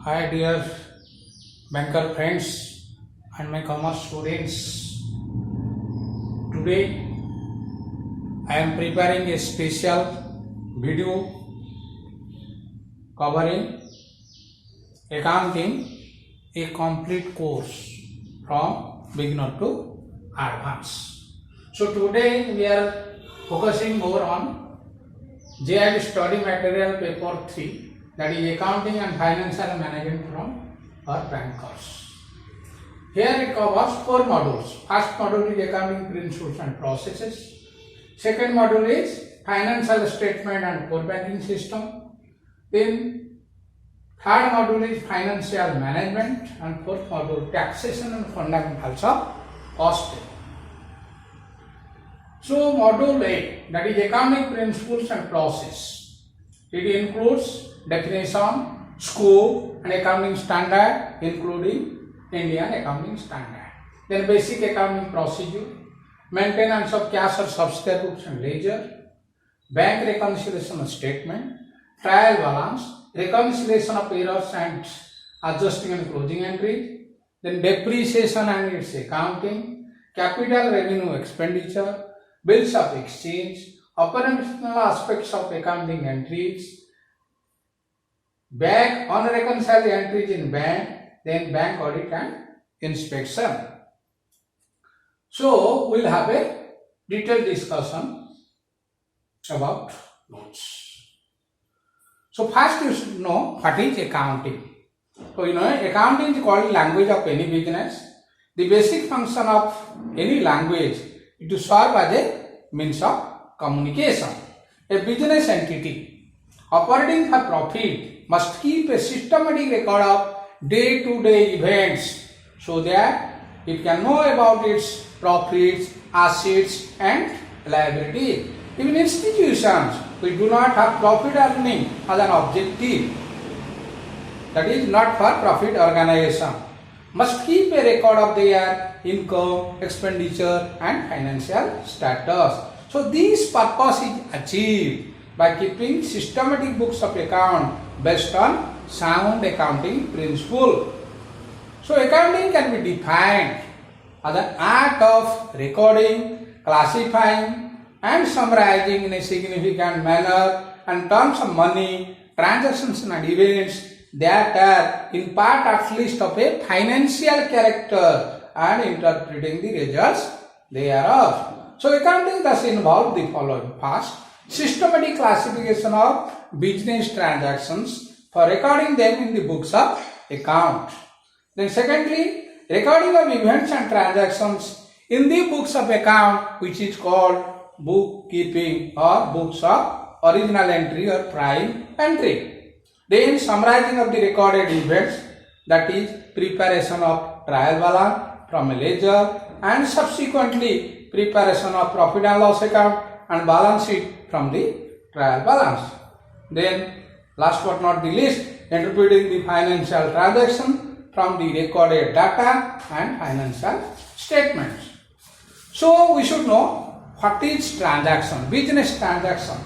Hi dear banker friends and my commerce students. Today I am preparing a special video covering accounting, a complete course from beginner to advanced. So today we are focusing more on JIB study material paper 3, that is accounting and financial management from our bankers. Here it covers 4 modules. First module is accounting principles and processes. Second module is financial statement and core banking system. Then third module is financial management, and fourth module taxation and fundamentals of costing. So module A, that is accounting principles and process. It includes definition, scope and accounting standard, including Indian accounting standard. Then basic accounting procedure, maintenance of cash or subsidiary books and ledger, bank reconciliation statement, trial balance, reconciliation of errors and adjusting and closing entries, then depreciation and its accounting, capital revenue expenditure, bills of exchange, operational aspects of accounting entries, bank unreconciled entries in bank, then bank audit and inspection. So we'll have a detailed discussion about notes. So first you should know what is accounting. So you know accounting is called language of any business. The basic function of any language is to serve as a means of communication. A business entity operating for profit must keep a systematic record of day-to-day events so that it can know about its profits, assets and liabilities. Even institutions which do not have profit earning as an objective, that is not for profit organization, must keep a record of their income, expenditure and financial status. So this purpose is achieved by keeping systematic books of account based on sound accounting principle. So accounting can be defined as an act of recording, classifying and summarizing in a significant manner and terms of money, transactions and events that are in part at least of a financial character and interpreting the results thereof. So accounting thus involves the following. First, systematic classification of business transactions for recording them in the books of account. Then secondly, recording of events and transactions in the books of account, which is called bookkeeping or books of original entry or prime entry. Then summarizing of the recorded events, that is preparation of trial balance from a ledger and subsequently preparation of profit and loss account and balance sheet from the trial balance. Then last but not the least, interpreting the financial transaction from the recorded data and financial statements. So we should know what is transaction, business transaction.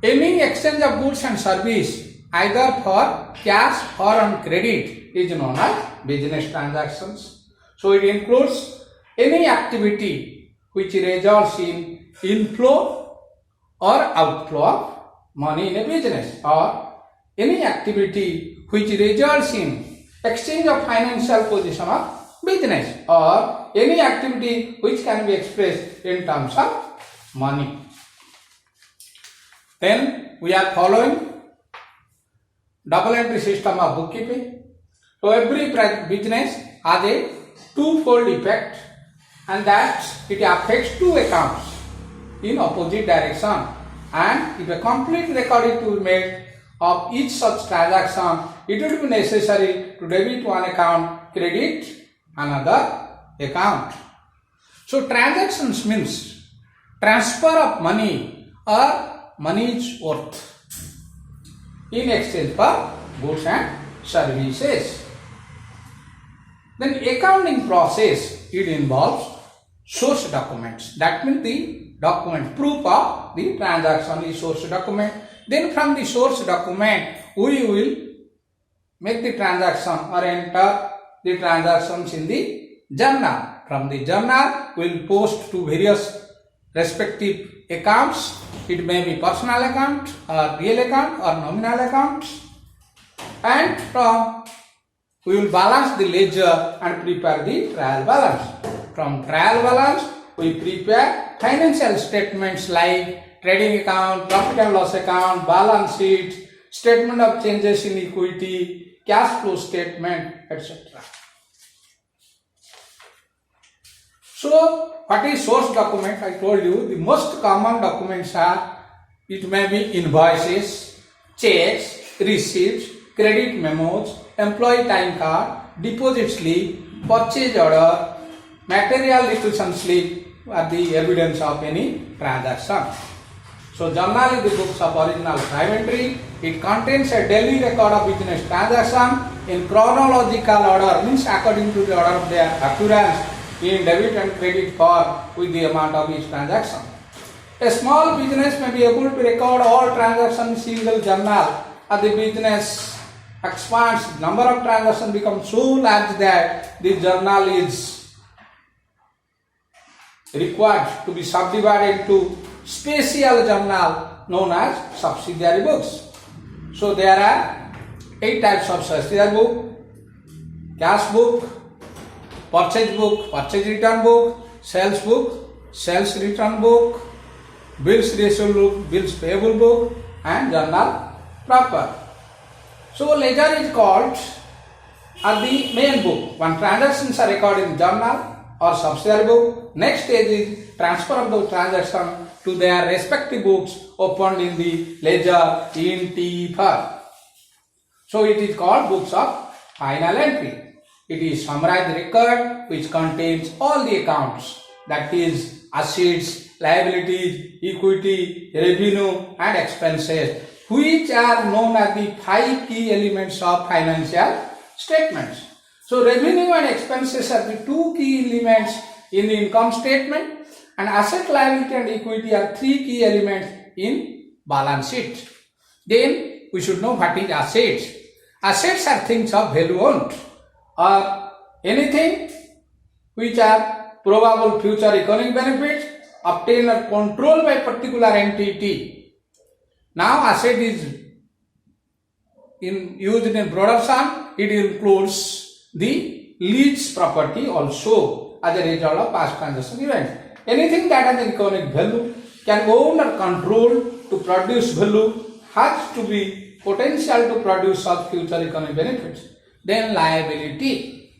Any exchange of goods and service either for cash or on credit is known as business transactions. So it includes any activity which results in inflow or outflow of money in a business, or any activity which results in exchange of financial position of business, or any activity which can be expressed in terms of money. Then we are following double entry system of bookkeeping. So every business has a twofold effect, and that it affects two accounts in opposite direction, and if a complete record is to be made of each such transaction, it will be necessary to debit one account, credit another account. So transactions means transfer of money or money's worth in exchange for goods and services. Then accounting process, it involves source documents. That means the document, proof of the transaction is source document. Then from the source document, we will make the transaction or enter the transactions in the journal. From the journal, we will post to various respective accounts. It may be personal account or real account or nominal account. And from we will balance the ledger and prepare the trial balance. From trial balance, we prepare financial statements like trading account, profit and loss account, balance sheet, statement of changes in equity, cash flow statement, etc. So, what is source document? I told you the most common documents are, it may be invoices, checks, receipts, credit memos, employee time card, deposit slip, purchase order, material requisition slip are the evidence of any transaction. So, journal is the books of original inventory. It contains a daily record of business transaction in chronological order, means according to the order of their occurrence in debit and credit for with the amount of each transaction. A small business may be able to record all transactions in single journal. As the business expands, number of transactions becomes so large that the journal is required to be subdivided into special journal known as subsidiary books. So there are 8 types of subsidiary book: cash book, purchase book, purchase return book, sales book, sales return book, bills receivable book, bills payable book, and journal proper. So ledger is called as the main book. When transactions are recorded in journal or subsidiary book, next stage is transfer of those transactions to their respective books opened in the ledger in T4. So it is called books of final entry. It is summarized record which contains all the accounts, that is assets, liabilities, equity, revenue and expenses, which are known as the 5 key elements of financial statements. So revenue and expenses are the 2 key elements in the income statement, and asset, liability and equity are 3 key elements in balance sheet. Then we should know what is assets. Assets are things of value owned, or anything which are probable future economic benefits obtained or controlled by particular entity. Now asset is used in production, it includes the lease property also as a result of past transaction events. Anything that has an economic value, can own or control to produce value, has to be potential to produce such future economic benefits. Then liability,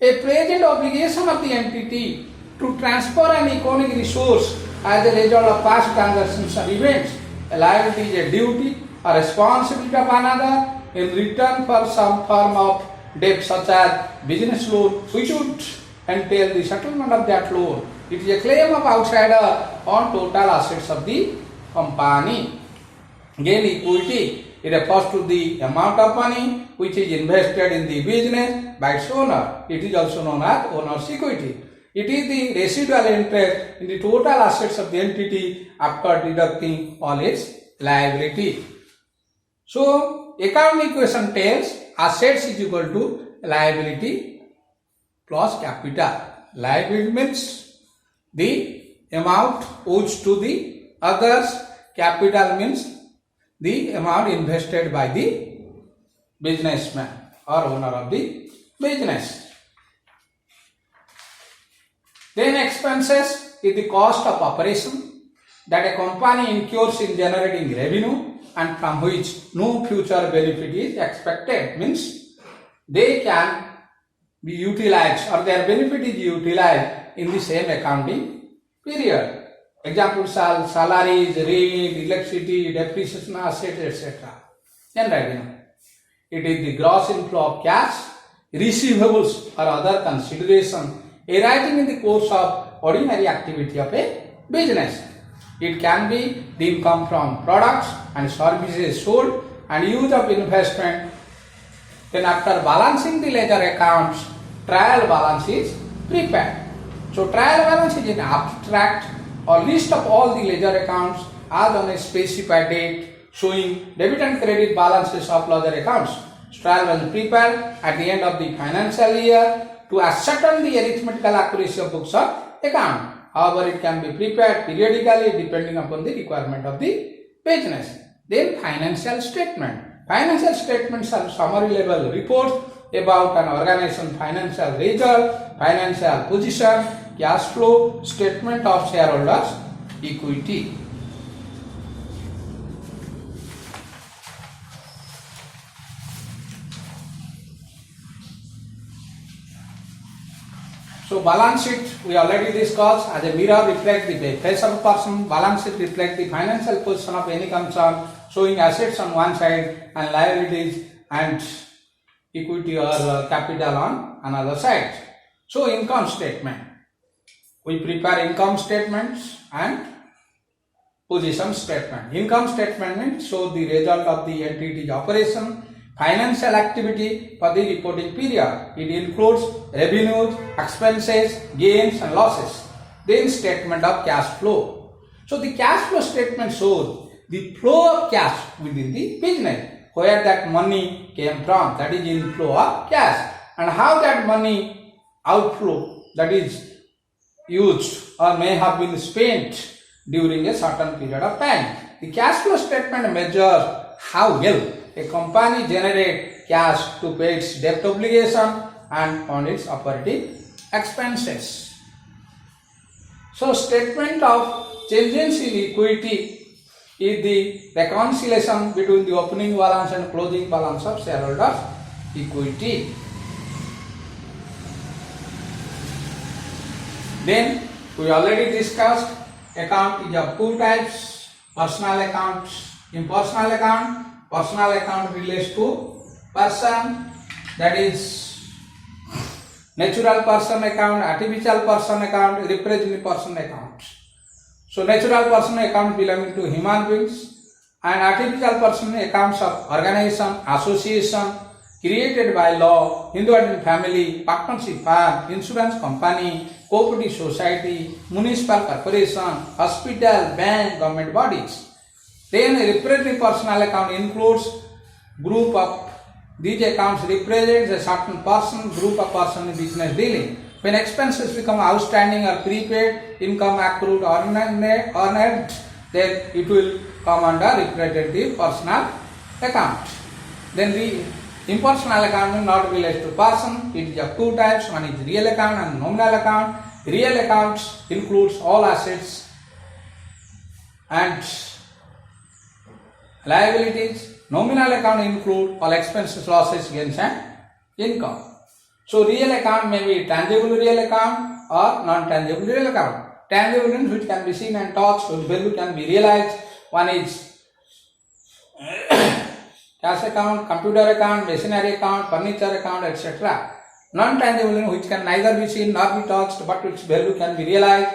a present obligation of the entity to transfer an economic resource as a result of past transactions or events. A liability is a duty or responsibility of another in return for some form of debt such as business loan, which should entail the settlement of that loan. It is a claim of outsider on total assets of the company. Again, equity, it refers to the amount of money which is invested in the business by its owner. It is also known as owner's equity. It is the residual interest in the total assets of the entity after deducting all its liability. So, account equation tells assets is equal to liability plus capital. Liability means the amount owed to the others. Capital means the amount invested by the businessman or owner of the business. Then expenses is the cost of operation that a company incurs in generating revenue and from which no future benefit is expected. Means they can be utilized or their benefit is utilized in the same accounting period. Examples are salaries, rent, electricity, depreciation assets, etc. Then revenue. It is the gross inflow of cash, receivables or other consideration arising in the course of ordinary activity of a business. It can be the income from products and services sold and use of investment. Then after balancing the ledger accounts, trial balance is prepared. So trial balance is an abstract or list of all the ledger accounts as on a specified date showing debit and credit balances of ledger accounts. trial was prepared at the end of the financial year to ascertain the arithmetical accuracy of books of account. However, it can be prepared periodically depending upon the requirement of the business. Then financial statement. Financial statements are summary level reports about an organization's financial result, financial position, cash flow, statement of shareholders' equity. So balance sheet we already discussed. As a mirror reflect the face of a person, balance sheet reflect the financial position of any concern, showing assets on one side and liabilities and equity or capital on another side. So income statement. We prepare income statements and position statement. Income statement means show the result of the entity's operation, financial activity for the reporting period. It includes revenues, expenses, gains and losses. Then statement of cash flow. So the cash flow statement shows the flow of cash within the business, where that money came from, that is inflow of cash, and how that money outflow, that is used or may have been spent during a certain period of time. The cash flow statement measures how well a company generates cash to pay its debt obligation and on its operating expenses. So statement of changes in equity is the reconciliation between the opening balance and closing balance of shareholders' equity. Then we already discussed account is of two types: personal account, impersonal account. Personal account relates to person, that is natural person account, artificial person account, representative person account. So natural person account belonging to human beings and artificial person accounts of organization, association created by law, Hindu and family, partnership firm, insurance company, cooperative society, municipal corporation, hospital, bank, government bodies. Then a representative personal account includes group of these accounts represents a certain person, group of person in business dealing. When expenses become outstanding or prepaid, income accrued or earned, then it will come under representative personal account. Then the impersonal account will not relate to person. It is of two types. One is real account and nominal account. Real accounts includes all assets and liabilities. Nominal account include all expenses, losses, gains and income. So real account may be tangible real account or non-tangible real account. Tangible means which can be seen and touched, whose value can be realized. One is cash account, computer account, machinery account, furniture account, etc. Non-tangible which can neither be seen nor be touched, but its value can be realized.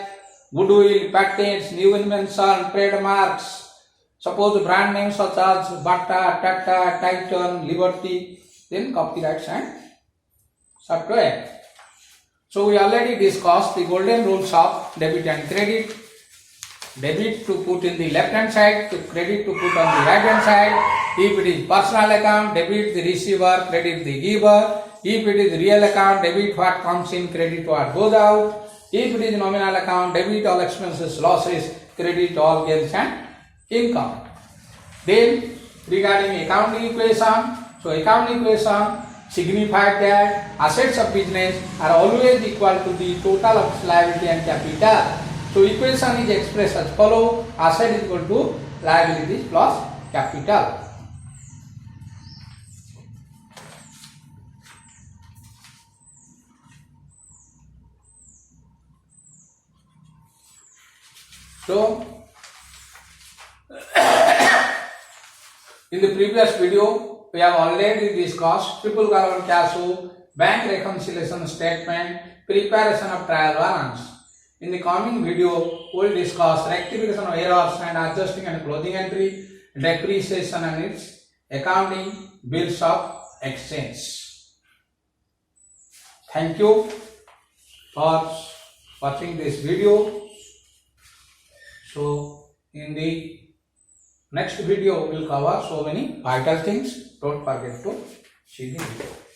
Goodwill, patents, new invention, trademarks. Suppose brand names such as Bata, Tata, Titan, Liberty, then copyrights and software. So we already discussed the golden rules of debit and credit. Debit to put in the left hand side, to credit to put on the right hand side. If it is personal account, debit the receiver, credit the giver. If it is real account, debit what comes in, credit what goes out. If it is nominal account, debit all expenses, losses, credit all gains and income. Then regarding accounting equation, so accounting equation signifies that assets of business are always equal to the total of liability and capital. So equation is expressed as follow: asset is equal to liabilities plus capital. So in the previous video, we have already discussed triple column cash flow, bank reconciliation statement, preparation of trial balance. In the coming video, we will discuss rectification of errors and adjusting and closing entry, depreciation and its accounting, bills of exchange. Thank you for watching this video. So in the next video we will cover so many vital things. Don't forget to She did.